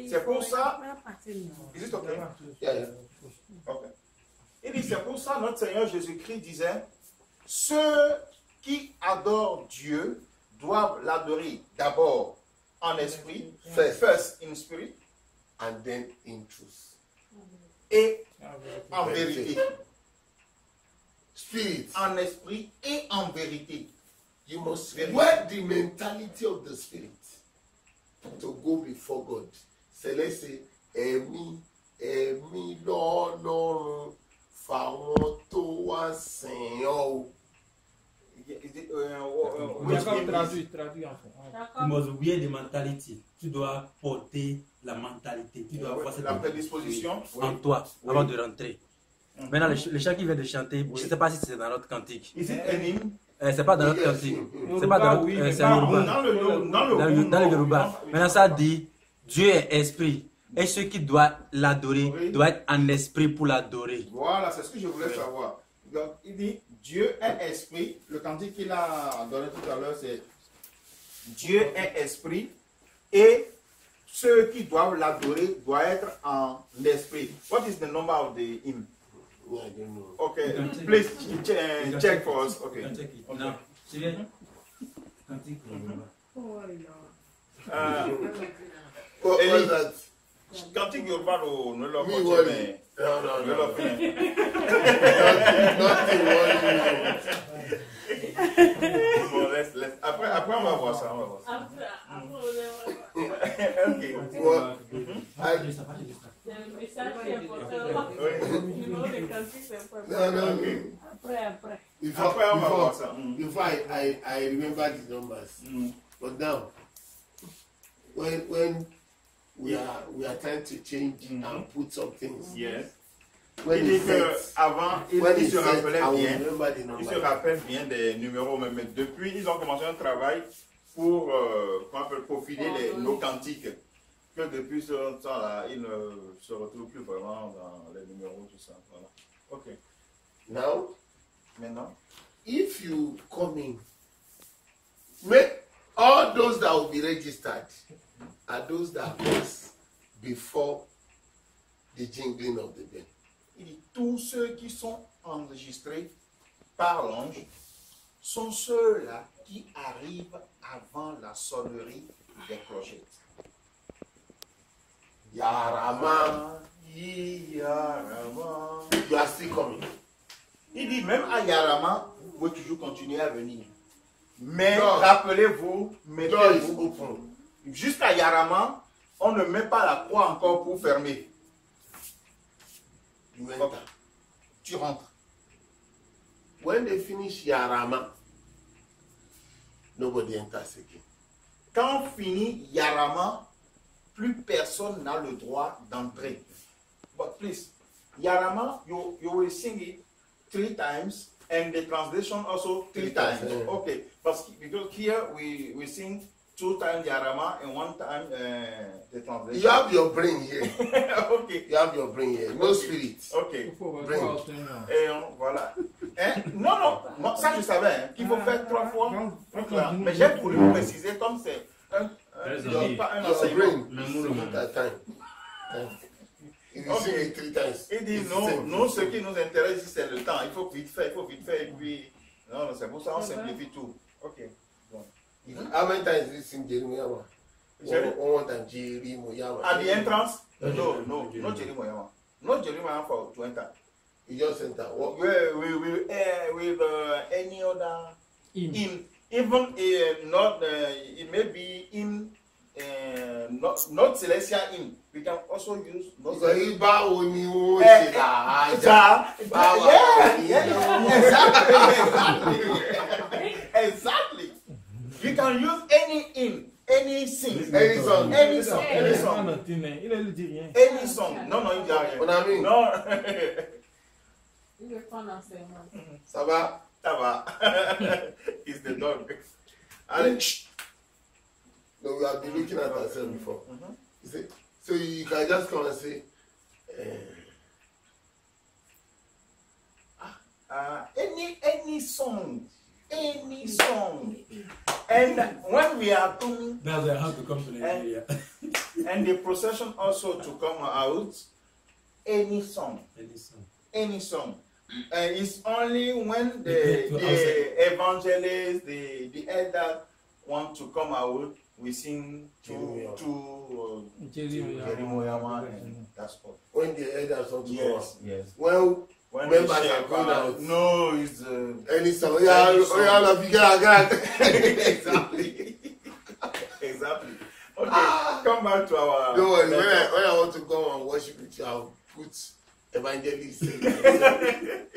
C'est pour ça. Is it okay? Yeah. Okay. Il dit, c'est pour ça notre Seigneur Jésus-Christ disait, ceux qui adorent Dieu doivent l'adorer d'abord en esprit, first in spirit, and then in truth. et en vérité. Spirit. En esprit et en vérité. You must wear the mentality of the Spirit to go before God. C'est laisser ẹ̀mí lọ́lọ́run fáwọn tó wá sìn ọ́. Traduis en français. Tu must wear the mentality. Tu dois porter la mentalité. Tu dois avoir cette la prédisposition en toi avant de rentrer. Maintenant, le chant qui vient de chanter, je ne sais pas si c'est dans notre cantique. Is it an hymn? C'est pas dans notre cantique. C'est pas dans notre. C'est un Yoruba. Dans le Yoruba. Maintenant, ça dit Dieu est esprit. Et ceux qui doivent l'adorer doivent être en esprit pour l'adorer. Voilà, c'est ce que je voulais savoir. Donc, il dit Dieu est esprit. Le cantique qu'il a donné tout à l'heure, c'est Dieu est esprit. Et ceux qui doivent l'adorer doivent être en esprit. What is the number of the hymn? I don't know. Okay, please check for us. Okay. Non, c'est bien. Cantique Eli, that? cantique Yoruba ne l'a Me pas worry. fait. No. Bon, après on va voir ça. Ok. Well, no. Before I remember the numbers. But now, when we are trying to change and put some things. Yes. When Il dit qu'avant, il se rappelle bien des numéros, mais depuis, ils ont commencé un travail pour profiler nos cantiques. Que depuis ce temps-là, ils ne se retrouvent plus vraiment dans les numéros, tout ça. Voilà. Ok. Now, maintenant, if you come in, make all those that will be registered are those that was before the jingling of the bell. il dit tous ceux qui sont enregistrés par l'ange sont ceux-là qui arrivent avant la sonnerie des clochettes. Yarama, Yarama. you are still coming. Il dit même à Yarama, vous pouvez toujours continuer à venir. Mais Non. rappelez-vous, Door is mettez-vous. open. Jusqu'à Yarama, on ne met pas la croix encore pour fermer. You enter. Tu rentres. When they finish Yarama, nobody enters again. Quand on finit Yarama, plus personne n'a le droit d'entrer. But please, Yarama, you will sing it 3 times and the translation also 3 times. Yeah. Okay, because here we sing 2 times Yarama and 1 time the translation. You have your brain here. Okay. You have your brain here. No spirit. Ok. Brain. Et voilà. Hein? Non, ça je savais, hein, qu'il faut faire 3 fois. Mais j'ai voulu préciser comme c'est pas un Your enseignement. brain. That time. If you sing it 3 times. Il dit it's the non, same. non, ce qui nous intéresse ici c'est le temps. Il faut vite faire, et puis. Non, c'est pour ça qu'on simplifie tout. Ok. Bon. How many times did you sing Jeremiah? Jerry? One time Jeremiah. At the entrance? No, not Jeremiah. Not Jeremiah for to enter. You just enter. What? With any other hymn. Even not, it may be hymn, not celestial hymn. We can also use. Because báwo ni ó Eh, ṣe là á Ja. Báwo Exactly. You can use any hymn, any sing, Any song. any song. Any song. Non, il dit rien. On a mis. Non. Ça va? Ça va. It's the dog. Allez. Chut. No, we have been looking at ourselves before. You see? So you can just come and say, Any song any song. And when we are coming, that's how to come to Nigeria. And the procession also to come out, any song. It's only when the evangelists, the elders want to come out, we sing to Jerimoyama, and that's all. When the elders want to come out. Yes. When members are going out. No, it's any song. Exactly. Exactly. Okay, come back to our. No worries. When I want to go and worship with you, I'll put evangelist.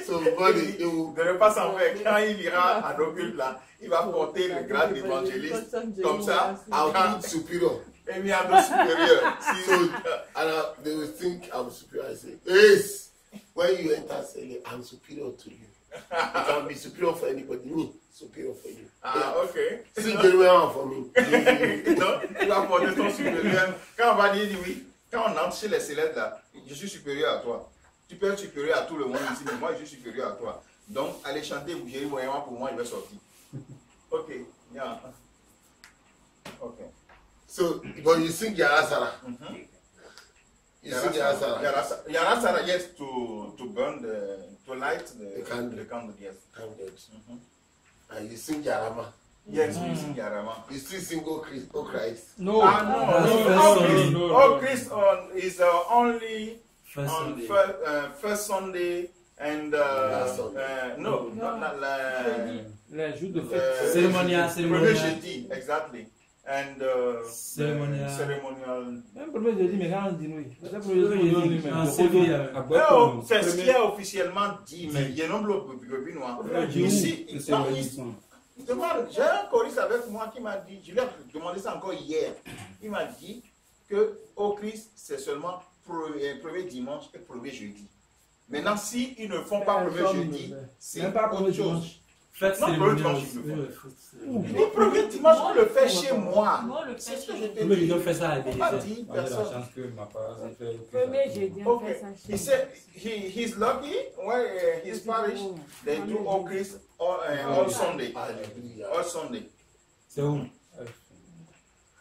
So, buddy, de ne pas s'en faire. Quand il ira à Nobile là, il va porter le grade d'évangéliste. Comme ça, I'll put superior. Et il y a de supérieur. So, and they will think I'm superior. I say, yes. When you enter, say, I'm superior to you. You can be superior for anybody. Me, superior for you. Okay. Sing very well for me. Non, il va porter ton supérieur. Quand on va dire oui, quand on entre chez les célèbres là, je suis supérieur à toi. Tu peux être supérieur à tout le monde ici, mais moi je suis supérieur à toi. Donc, allez chanter Bougerie Moyama pour moi, il va sortir. Ok, yeah. Okay. So, but you sing Yarasara. You sing Yarasara. Yarasara, yes, to burn to light the candle, yes. And you sing Yarama. Yes, you sing Yarama. You still sing O Christ. No. O Christ is only on first Sunday and no, not le jour de fête. Cérémonial. Premier jeudi, exactly. And ceremonial. Même premier jeudi, mais quand on dit oui. C'est ce qui est officiellement dit, mais il y a un nombre de ici. J'ai un choriste avec moi qui m'a dit, je lui ai demandé ça encore hier, il m'a dit que au Christ, c'est seulement premier dimanche et premier jeudi. Maintenant, s'ils ne font pas premier jeudi, c'est autre chose. Non, premier dimanche, ils le font. Le premier dimanche, on le fait chez moi. C'est ce que je te dis. On fait ça à l'église. Premier jeudi, on fait ça chez moi. He said he's lucky when his parish, they do all Christ all Sunday. All Sunday. C'est où?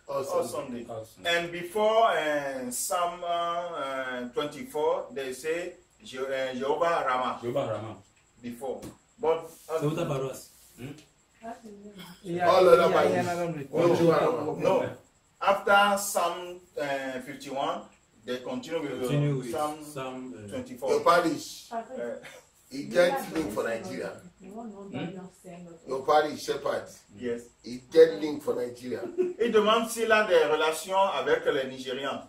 All Sunday. And before Psalm 24, they say Jehovah Rama. Before. But c'est où ta paroisse? No. After Psalm 51, they continue with Psalm 24. Your parish, he gets link for Nigeria. Your parish, Shepherd, yes, he get link for Nigeria. Il demande s'il a des relations avec les Nigérians.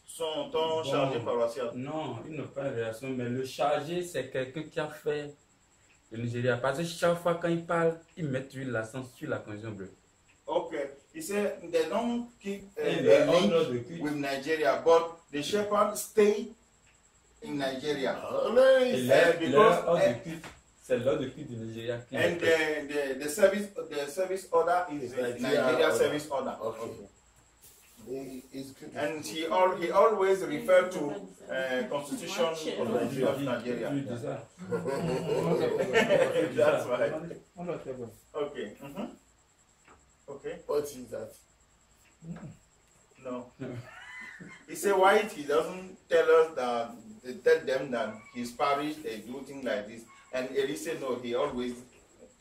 Son chargé paroissial. Non, il n'a pas de relation, mais le chargé, c'est quelqu'un qui a fait le Nigeria. Parce que chaque fois quand il parle, il met l'accent sur la condition bleue. Okay. He said they don't keep a link with Nigeria, but the shepherd stay in Nigeria. C'est l'ordre de culte du Nigeria. And the service order is Nigeria service order. Okay. And he always referred to Constitution of Nigeria. That's right. Okay. Okay. What is that? No. He said why he doesn't tell them that his parish they do things like this. And Eli said no, he always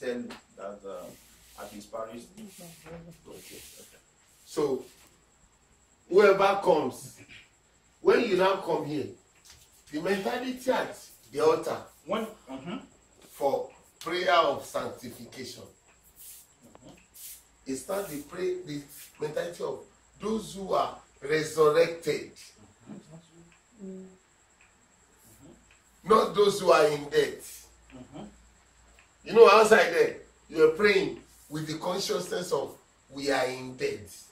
tell that at his parish. Okay. So whoever comes, when you now come here, the mentality at the altar for prayer of sanctification. It's not the mentality of those who are resurrected, not those who are in death. You know, outside there, you are praying with the consciousness of we are in death.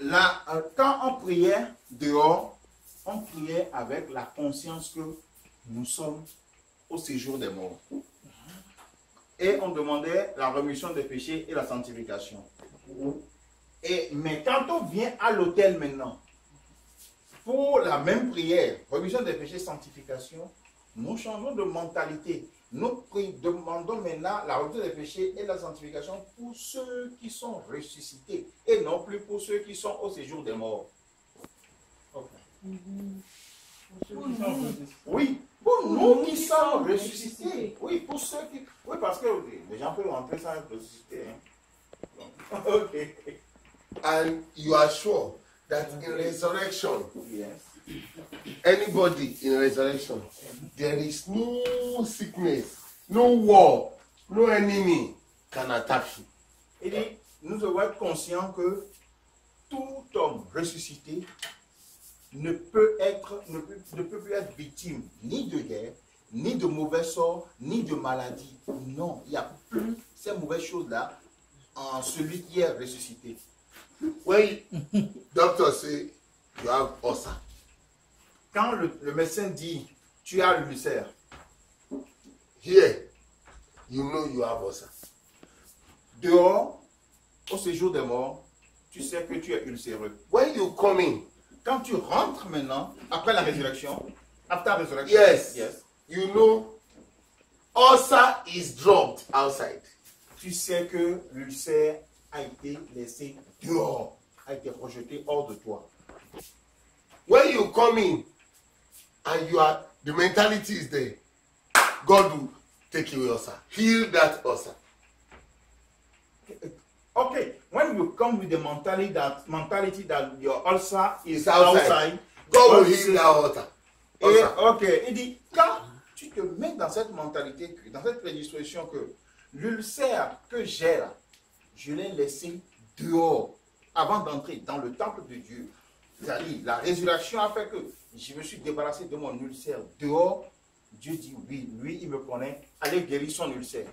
Là, quand on priait dehors, on priait avec la conscience que nous sommes au séjour des morts. Et on demandait la rémission des péchés et la sanctification. Mais quand on vient à l'autel maintenant, pour la même prière, rémission des péchés, sanctification, nous changeons de mentalité. Nous demandons maintenant la remise des péchés et la sanctification pour ceux qui sont ressuscités et non plus pour ceux qui sont au séjour des morts. Okay. Oui, pour nous qui sommes ressuscités. Oui, pour ceux qui... Oui, parce que les gens peuvent rentrer sans être ressuscités. Hein. Ok. And you are sure that in resurrection, Yes. anybody in resurrection, there is no sickness, no war, no enemy can attack you. Il dit, nous devons être conscients que tout homme ressuscité ne peut plus être victime ni de guerre, ni de mauvais sorts, ni de maladie. Non, il n'y a plus ces mauvaises choses-là en celui qui est ressuscité. When doctor say you have ulcer, Quand le médecin dit tu as l'ulcère, here you know you have ulcer. dehors, au séjour des morts, tu sais que tu es ulcéreux. When you come in, Quand tu rentres maintenant, après la résurrection, after resurrection, yes, you know ulcer is dropped outside. tu sais que l'ulcère a été laissé dehors, a été rejeté hors de toi. When you come in and you are, the mentality is there, God will take away ulcer, heal that ulcer. Okay, when you come with the mentality that your ulcer is It's outside, God will heal that ulcer. Et, ok, il dit, quand tu te mets dans cette mentalité, dans cette prédisposition que l'ulcère que j'ai là, je l'ai laissé dehors avant d'entrer dans le temple de Dieu. C'est-à-dire, la résurrection a fait que je me suis débarrassé de mon ulcère dehors. Dieu dit oui, lui il me connaît, allez guérir son ulcère.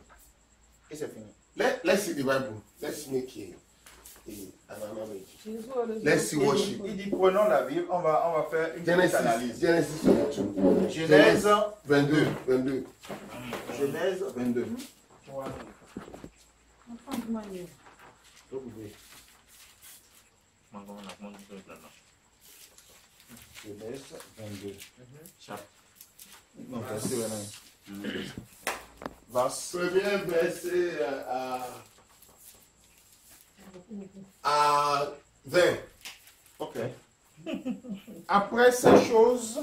Et c'est fini. Let's see the Bible. Let's make an analogy. Let's see worship. Il dit prenons la Bible, on va faire une petite analyse. Genesis 22. Genèse 22. 22. Genèse 22. Genèse 22. Non, verset 20. Premier verset à 20. Ok. Après ces choses,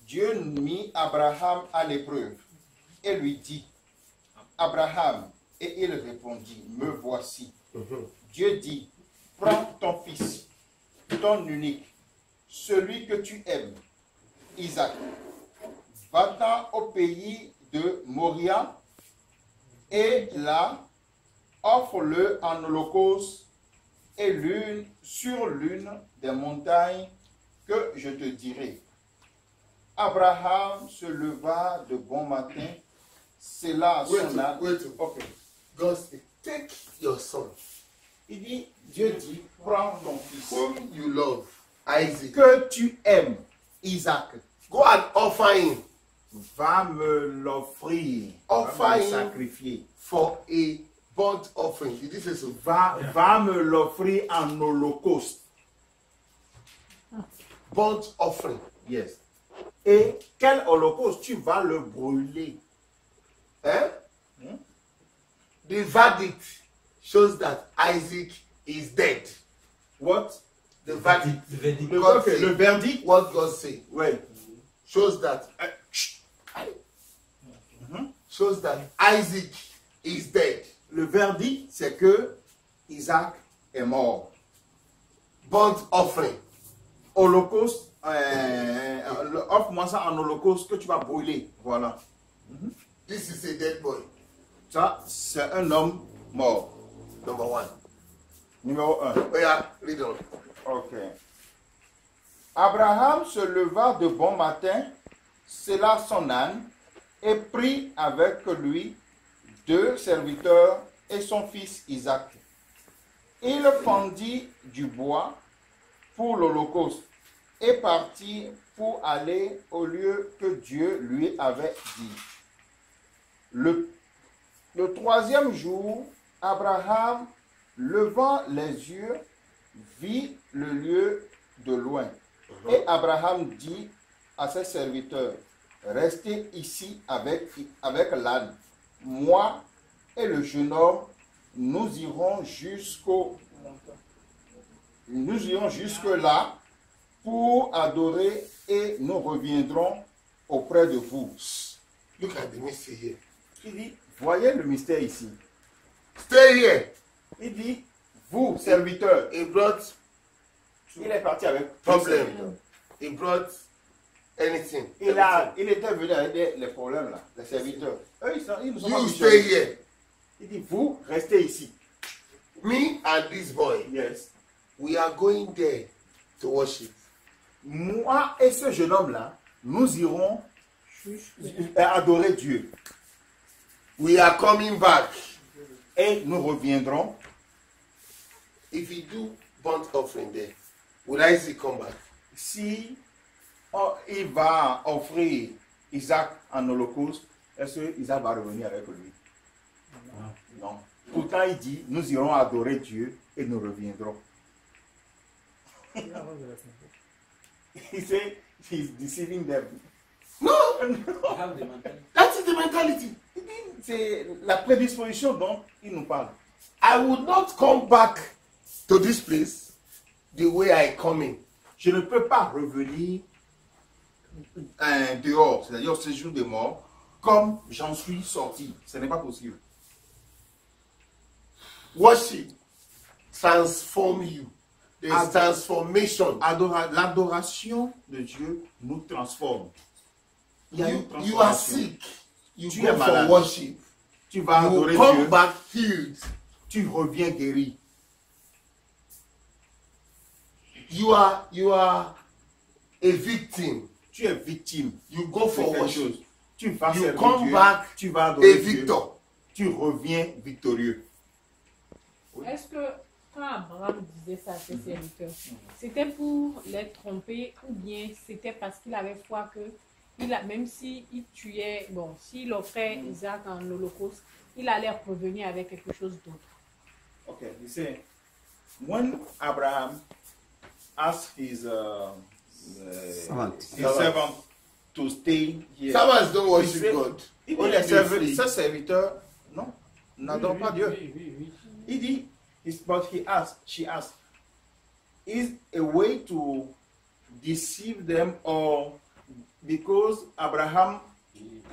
Dieu mit Abraham à l'épreuve et lui dit, Abraham, et il répondit, me voici. Dieu dit, prends ton fils, ton unique, celui que tu aimes, Isaac, va-t'en au pays de Moria et là, offre-le en holocauste et sur l'une des montagnes que je te dirai. Abraham se leva de bon matin, c'est là son âme. Okay. God said, take your son, Il dit, Dieu dit, prends ton fils, whom you love, Isaac. que tu aimes, Isaac, Go and offer him va me l'offrir, Offer va me him. sacrifier. for a burnt offering. Did you say so? Va me l'offrir en holocauste. Burnt offering. Yes. Et quel holocauste? Tu vas le brûler. Eh? The verdict shows that Isaac is dead. What? The verdict. Le verdict? What God say Oui. shows that Isaac is dead. Le verdict, c'est que Isaac est mort. Burnt offering. Holocauste, offre-moi ça en holocauste que tu vas brûler. Voilà. This is a dead boy. Ça, c'est un homme mort. Number one. Numéro 1. Oh yeah, read on. Ok. Abraham se leva de bon matin, sella son âne et prit avec lui 2 serviteurs et son fils Isaac. Il fendit du bois pour l'holocauste et partit pour aller au lieu que Dieu lui avait dit. Le 3e jour, Abraham, levant les yeux, vit le lieu de loin. Et Abraham dit à ses serviteurs, restez ici avec l'âne. Moi et le jeune homme, nous irons jusque-là pour adorer et nous reviendrons auprès de vous. Look at the mystery here. Il dit, voyez le mystère ici. Stay here. Il dit, vous, serviteurs, He brought il est parti avec problem. He brought anything. Il était venu avec les problèmes là, les serviteurs. Eux, ils nous sont You pas stay here. Il dit, vous, restez ici. Me and this boy, Yes. we are going there to worship. Moi et ce jeune homme là, nous irons adorer Dieu. We are coming back. Et nous reviendrons. If you do burnt offering there, would Isaac come back? Si il va offrir Isaac en holocauste, est-ce que Isaac va revenir avec lui? Non. Pourtant, il dit, nous irons adorer Dieu et nous reviendrons. He said he's deceiving them. No, that is the mentality. C'est la prédisposition dont il nous parle. I would not come back to this place the way I come in. Je ne peux pas revenir dehors, c'est-à-dire au séjour des morts, comme j'en suis sorti. Ce n'est pas possible. Worship transform you. There's transformation. L'adoration de Dieu nous transforme. Il y a une You are transformation. sick. You Tu go es malade. for worship. Tu vas You adorer come Dieu. back healed. Tu reviens guéri. You are a victim. Tu es victime. You go de for quelque worship. chose. Tu vas You servir come Dieu. back Tu vas a adorer Dieu. victor. Tu reviens victorieux. Est-ce que quand Abraham disait ça à ses serviteurs, c'était pour les tromper ou bien c'était parce qu'il avait foi que même s'il tuait, bon, s'il offrait Isaac en holocauste, il allait revenir avec quelque chose d'autre? Okay, you see, when Abraham asked his servant to stay here, Servants don't il worship dit, God. ses serviteurs, non, n'adorent pas Dieu. Il dit, she asked, is a way to deceive them, or because Abraham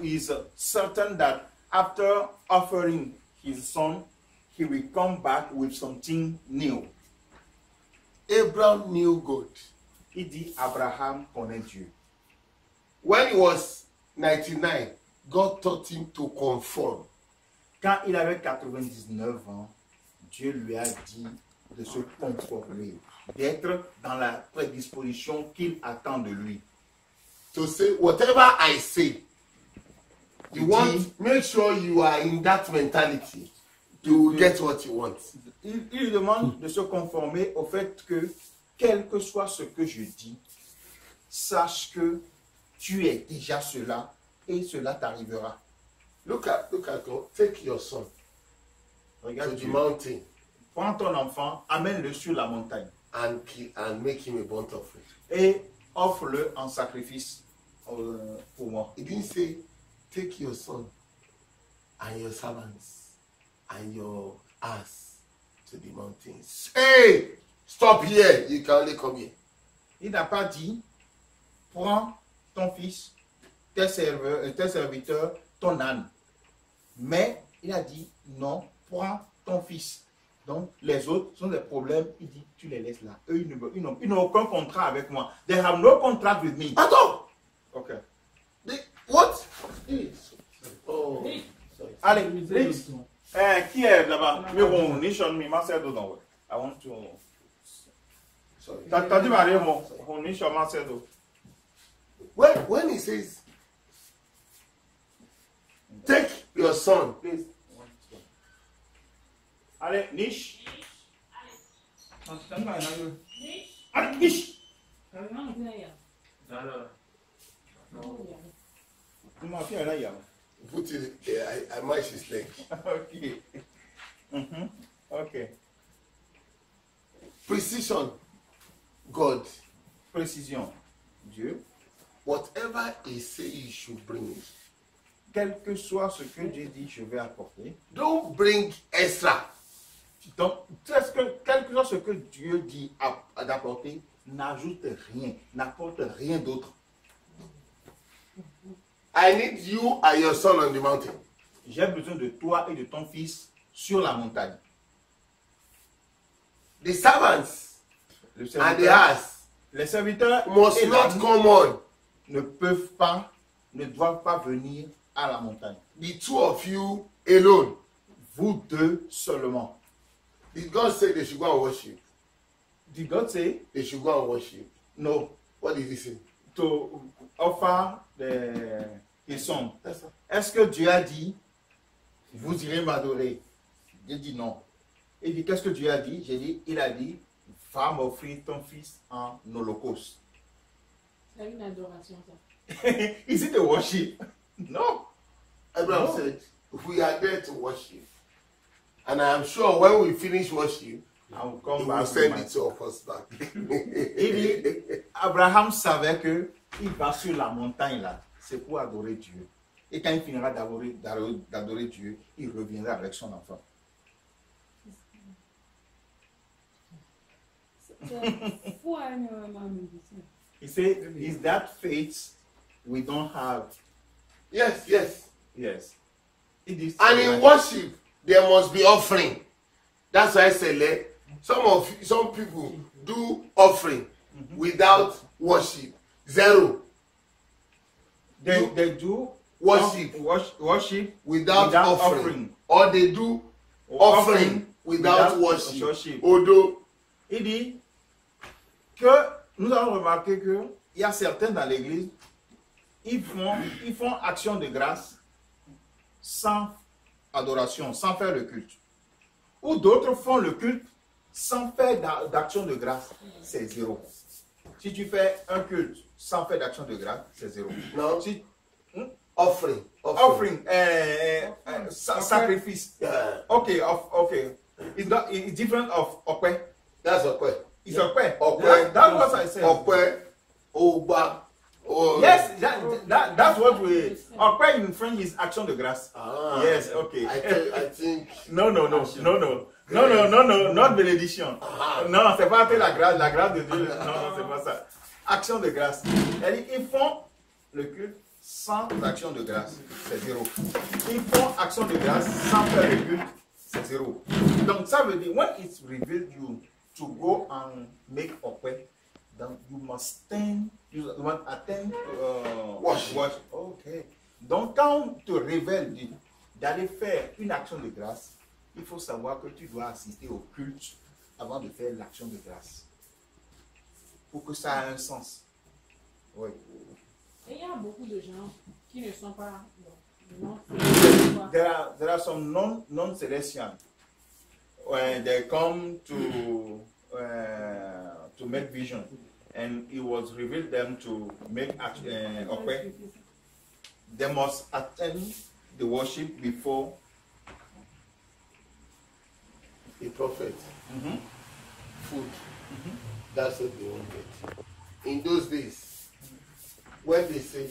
is certain that after offering his son, he will come back with something new. Abraham knew God. Il dit, Abraham connaît Dieu. When he was 99, God taught him to conform. Quand il avait 99 ans, Dieu lui a dit de se conformer, d'être dans la prédisposition qu'il attend de lui. To say, whatever I say, you want, make sure you are in that mentality to get what you want. Il lui demande de se conformer au fait que, quel que soit ce que je dis, sache que tu es déjà cela et cela t'arrivera. Look at God. Take your son Regarde to the Dieu. mountain Prends ton enfant, amène-le sur la montagne and make him a burnt offering. et offre-le en sacrifice pour moi. He didn't say, take your son and your servants and your ass to the mountains. Hey, stop here. You can only come here. Il n'a pas dit, prends ton fils, tes serviteurs, ton âne. Mais il a dit, non, prends ton fils. Donc, les autres sont des problèmes. Il dit, tu les laisses là. Eux, ils n'ont aucun contrat avec moi. They have no contract with me. Attends. Ok. What? Oh, sorry. Allez, Rix. Qui est là-bas? Nishon mi Macedo dans I want to. Sorry. T'as dit Marie, mon Nishon Macedo. When he says, take your son, Please. Allez, Nish. Allez, Nish. Ma fille est là, hier. put it, I match his leg. Ok. Ok. Precision, God. Précision. Dieu. whatever he say you should bring. Quel que soit ce que Dieu dit, je vais apporter. Don't bring extra. Donc, quel que soit ce que Dieu dit d'apporter, n'ajoute rien, n'apporte rien d'autre. I need you and your son on the mountain. J'ai besoin de toi et de ton fils sur la montagne. The servants and the house les serviteurs must not come on. Ne doivent pas venir à la montagne. The two of you alone. Vous deux seulement. Did God say they should go and worship? Did God say they should go and worship? No. What did he say? To offer the song. Est-ce que Dieu a dit, vous irez m'adorer? J'ai dit non. Il dit, qu'est-ce que Dieu a dit? J'ai dit, il a dit, va m'offrir ton fils en holocauste. C'est une adoration, ça. Is it a worship? No. Abraham said, we are there to worship. And I am sure when we finish worship, I will come he back will send it to us back. Il dit, Abraham savait que il va sur la montagne là, c'est pour adorer Dieu. Et quand il finira d'adorer Dieu, il reviendra avec son enfant. He said, is that faith we don't have? Yes, yes. Yes. It is. And in worship, there must be offering. That's why I said, some people do offering without worship. Zero. They do worship without offering. Or they do offering without worship. Odo. Il dit que nous avons remarqué qu'il y a certains dans l'église, ils font action de grâce sans adoration, sans faire le culte. Ou d'autres font le culte sans faire d'action de grâce, c'est zéro. Si tu fais un culte sans faire d'action de grâce, c'est zéro. Non. Si, offering. Sacrifice. Yeah. Okay. It's different of okwe. That's okwe. It's okwe. Okwe. That's what I said. Okwe. Oba. Yes, that's what we. Okwe in French is action de grâce. Ah, yes, okay. I think. No, not bénédiction. Non, c'est pas la grâce de Dieu. Non, c'est pas ça. Action de grâce. Ils font le culte sans action de grâce, c'est zéro. Ils font action de grâce sans faire le culte, c'est zéro. Donc ça veut dire, when it's revealed you to go and make okwe, then you must attend watch. Okay. Donc quand on te révèle d'aller faire une action de grâce, il faut savoir que tu dois assister au culte avant de faire l'action de grâce. Pour que ça ait un sens. Oui. Et il y a beaucoup de gens qui ne sont pas non. There are some non-Celestian. When they come to make vision, and it was revealed them to make okwe, they must attend the worship before the prophet. Food. That's what they wanted. In those days, when they say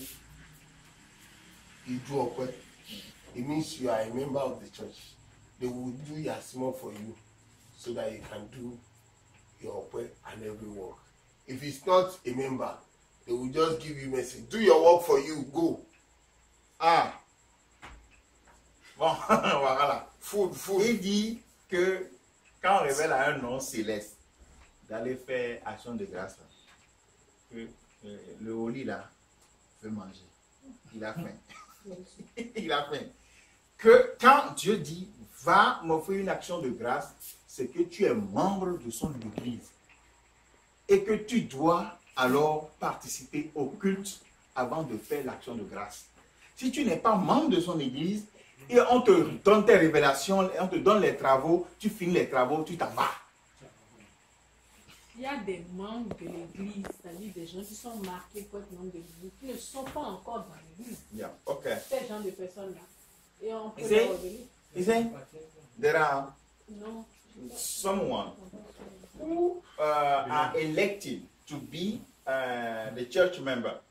you do okwe, it means you are a member of the church. They will do your small for you so that you can do your okwe and every work. If it's not a member, they will just give you message. Do your work for you, go. Ah. Bon, voilà. Food. Il dit que quand on révèle à un nom céleste d'aller faire action de grâce, que le Oli là veut manger. Il a faim. Il a faim. Que quand Dieu dit va m'offrir une action de grâce, c'est que tu es membre de son église et que tu dois alors participer au culte avant de faire l'action de grâce. Si tu n'es pas membre de son église et on te donne tes révélations, on te donne les travaux, tu finis les travaux, tu t'en vas. Il y a des membres de l'église, c'est-à-dire des gens qui sont marqués pour être membres de l'église, qui ne sont pas encore dans l'église. Yeah, okay. Ces gens de personnes-là. Et on peut You les revenir. see, there are Non. someone who are elected to be the church member,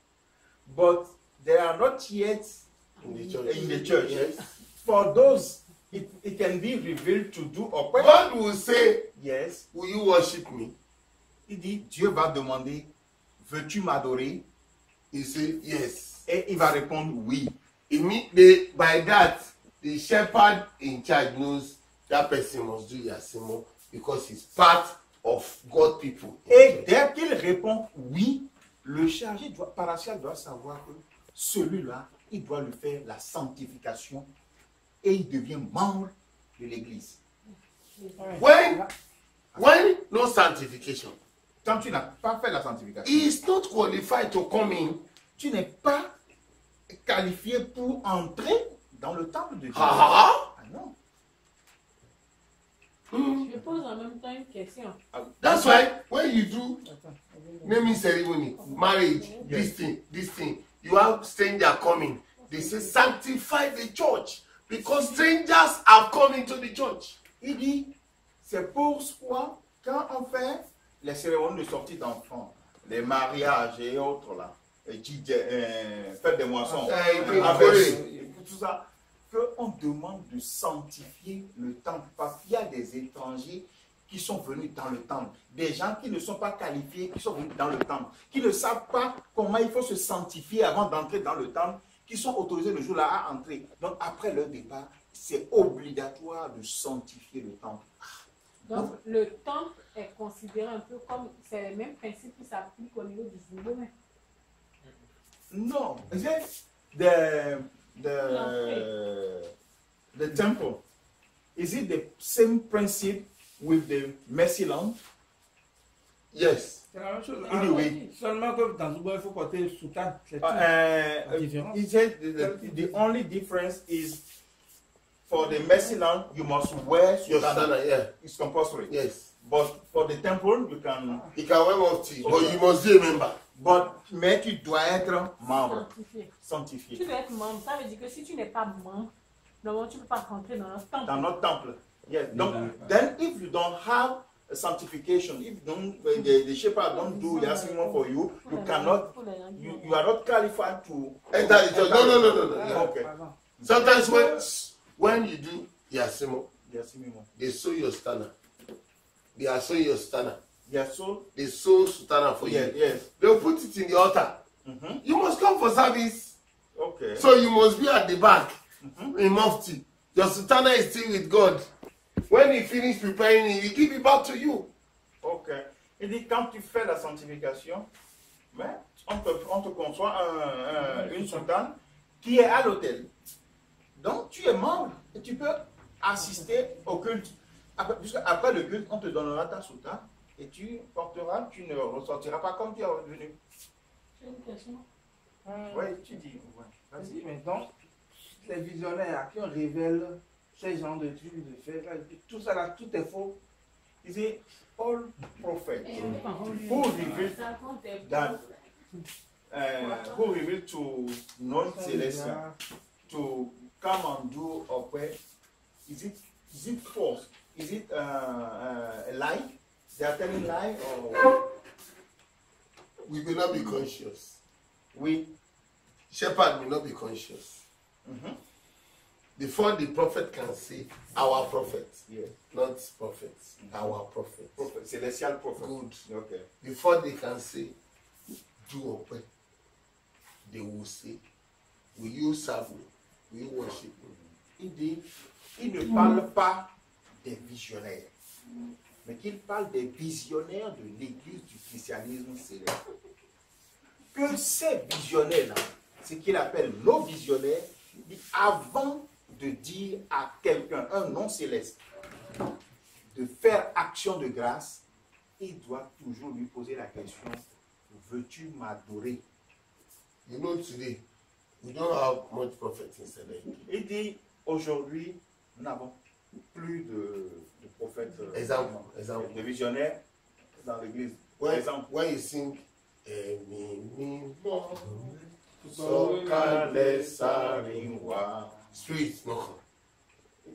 but they are not yet in the church. Yes. For those, it can be revealed to do Okwe. God will say, yes. Will you worship me? Il dit, Dieu va demander, veux-tu m'adorer? He say, yes. Et il va répondre oui. By that, the shepherd in charge knows that person must do Yasimo because he's part of God's people. Et dès qu'il répond oui, le chargé paroissial doit savoir que celui-là, il doit lui faire la sanctification et il devient membre de l'église. When no sanctification, quand tu n'as pas fait la sanctification, he is not qualified to come in. Tu n'es pas qualifié pour entrer dans le temple de Dieu. Ah non. Je pose en même temps une question. That's why when you do naming ceremony, marriage, this thing, you have stranger coming. They say sanctify the church because strangers have come into the church. Il dit, c'est pourquoi quand on fait les cérémonies de sortie d'enfants, les mariages et autres là, fête des moissons, tout ça, qu'on demande de sanctifier le temple parce qu'il y a des étrangers qui sont venus dans le temple, des gens qui ne sont pas qualifiés, qui sont venus dans le temple, qui ne savent pas comment il faut se sanctifier avant d'entrer dans le temple, qui sont autorisés le jour-là à entrer. Donc après leur départ, c'est obligatoire de sanctifier le temple. Donc le temple est considéré un peu comme, c'est le même principe qui s'applique au niveau du judaïsme. No, the temple, is it the same principle with the mercy land? Yes. C'est la même chose. Anyway. Seulement que dans Zuba, il faut porter le soutane. C'est différent. He said the only difference is for the mercy land, you must wear soutane. Yeah. It's compulsory. Yes. But for the temple, you can wear mufti, but you must be a member. Mais tu dois être membre. Sanctifié. Tu dois être membre. Ça veut dire que si tu n'es pas membre, normalement tu ne peux pas rentrer dans notre temple. Dans notre temple. Yes. Donc, then if you don't have a sanctification, if the shepherd don't do Yasimo for you, you cannot, you are not qualified to enter the church. No. Okay. Sometimes when you do Yasimo, they sew your stunner. They are sewing your stunner. They sew sutana for you. Yes. They will put it in the altar. You must come for service. Okay. So you must be at the back in mufti. Your sutana is still with God. When he finish preparing it, he give it back to you. Okay. Il dit quand tu fais la sanctification, mais on te conçoit une soutane qui est à l'autel. Donc tu es membre et tu peux assister au culte. Après le culte, on te donnera ta soutane. Et tu porteras, tu ne ressortiras pas comme tu es revenu. J'ai une question. Oui, tu dis. Ouais. Vas-y, maintenant, les visionnaires à qui on révèle ces genres de trucs, de faits, tout ça là, tout est faux. Il dit, all prophets who reveal that, who reveal to non-celestial to come and do Okwe, is it false? Is it a lie? They are telling lie or we will not be conscious. We shepherd will not be conscious. Before the prophet can say our prophet, not prophets, our prophet. Celestial prophet. Good. Okay. Before they can say do Okwe, they will say, will you serve me? Will you worship me? Il dit, il ne parle pas des visionnaires, mais qu'il parle des visionnaires de l'église du christianisme céleste. Que ces visionnaires-là, ce qu'il appelle nos visionnaires, avant de dire à quelqu'un, un non céleste, de faire action de grâce, il doit toujours lui poser la question, veux-tu m'adorer? You know, today, we don't have much prophet in Select. Il dit, aujourd'hui, nous n'avons plus de prophètes, exemple, de visionnaires dans l'église. When you sing, Sokale Sarinwa, street, no.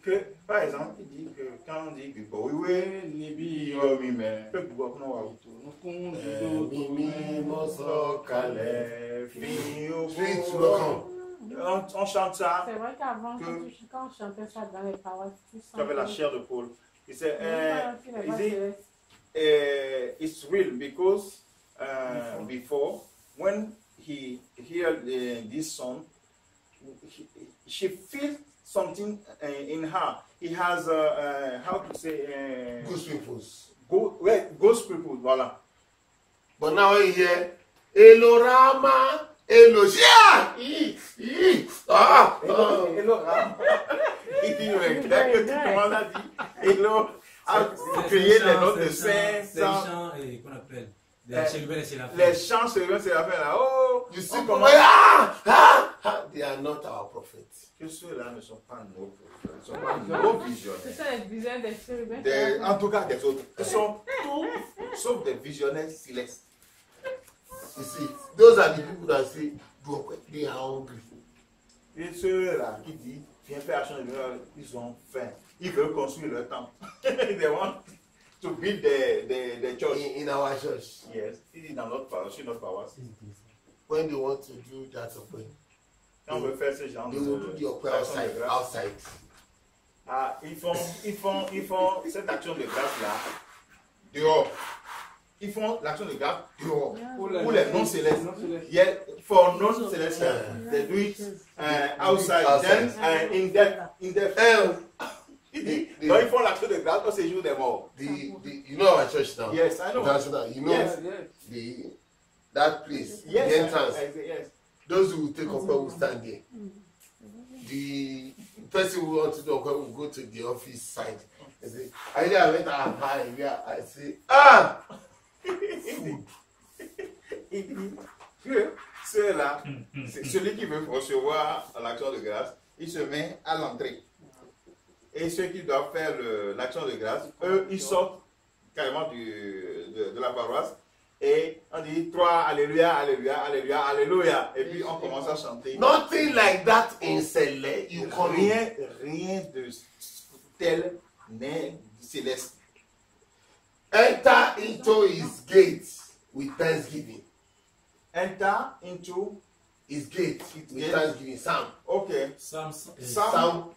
Que, par exemple, il dit que quand on dit que Boiwe, Nibi, Yomime, peu de Bokno, Mimi, Mosokale, On chante ça. C'est vrai qu'avant, quand on chantait ça dans les paroles, tu avais la chair de poule. It's real because before, when he heard this song, she feels something in her. He has, how to say? Ghost peoples. Ghost people, voilà. But now he hear, Elorama, Elosia. Elorama. Il dit, dès que tout le monde a dit, Elo a créé les notes de saint. C'est les chants qu'on appelle. Les chants chérubins, c'est la fin là. Oh, you see, they are not our prophets. Que ceux-là ne sont pas nos prophètes, ne sont pas nos visionnaires. C'est ça les visionnaires des chérubins. En tout cas, des autres. Ils sont tous sauf des visionnaires célestes. You see, those are the people that say, they are hungry. Et ceux-là qui disent, viens faire action de l'heure, ils ont faim. Ils veulent construire leur temple. They want to build the church. In our church. Yes, in notre paroisse. When they want to do that, quand on veut faire ce genre they will do the prayer outside. Ah, ils font cette action de grâce là dehors. Ils font l'action de grâce dehors. Pour les non célestes. Yeah, for non célestes, they do it outside. Then in the donc ils font l'action de grâce au séjour des morts. You know our church now? Yes, I know. You know that place, yes, the entrance. Yes. Those who take up will stand there. The person who wants to do will go to the office side and say, I went high. I say, food. Ceux-là, celui qui veut recevoir l'action de grâce, il se met à l'entrée. Et ceux qui doivent faire l'action de grâce, eux, ils sortent carrément de la paroisse. Et on dit 3, alléluia, alléluia, alléluia, alléluia. Et puis on commence à chanter. Nothing like that in Céleste. Rien de tel n'est céleste. Enter into his gates with thanksgiving. Enter into his gates with thanksgiving. Psalm. Okay. Psalm 100.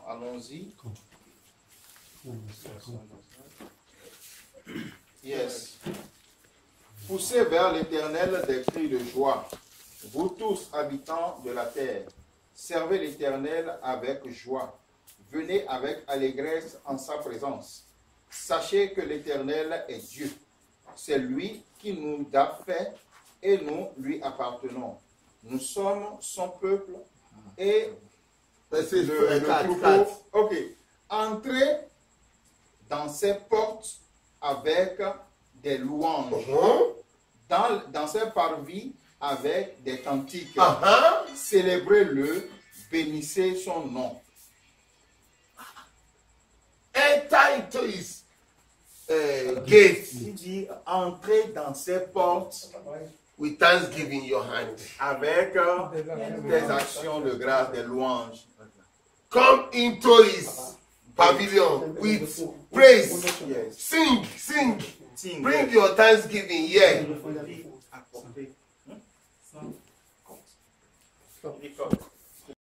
Allons-y. Yes. Poussez vers l'Éternel des cris de joie, vous tous habitants de la terre. Servez l'Éternel avec joie. Venez avec allégresse en sa présence. Sachez que l'Éternel est Dieu. C'est lui qui nous a fait et nous lui appartenons. Nous sommes son peuple et le troupeau. Ok. Entrez dans ses portes avec des louanges, dans ses parvis avec des cantiques. Célébrez-le, bénissez son nom. Enter into his gates. Il dit, entrez dans ses portes with thanksgiving in your hand. Avec des actions de grâce, des louanges. Come into his pavilion with praise. Yes. Sing. Bring your thanksgiving here.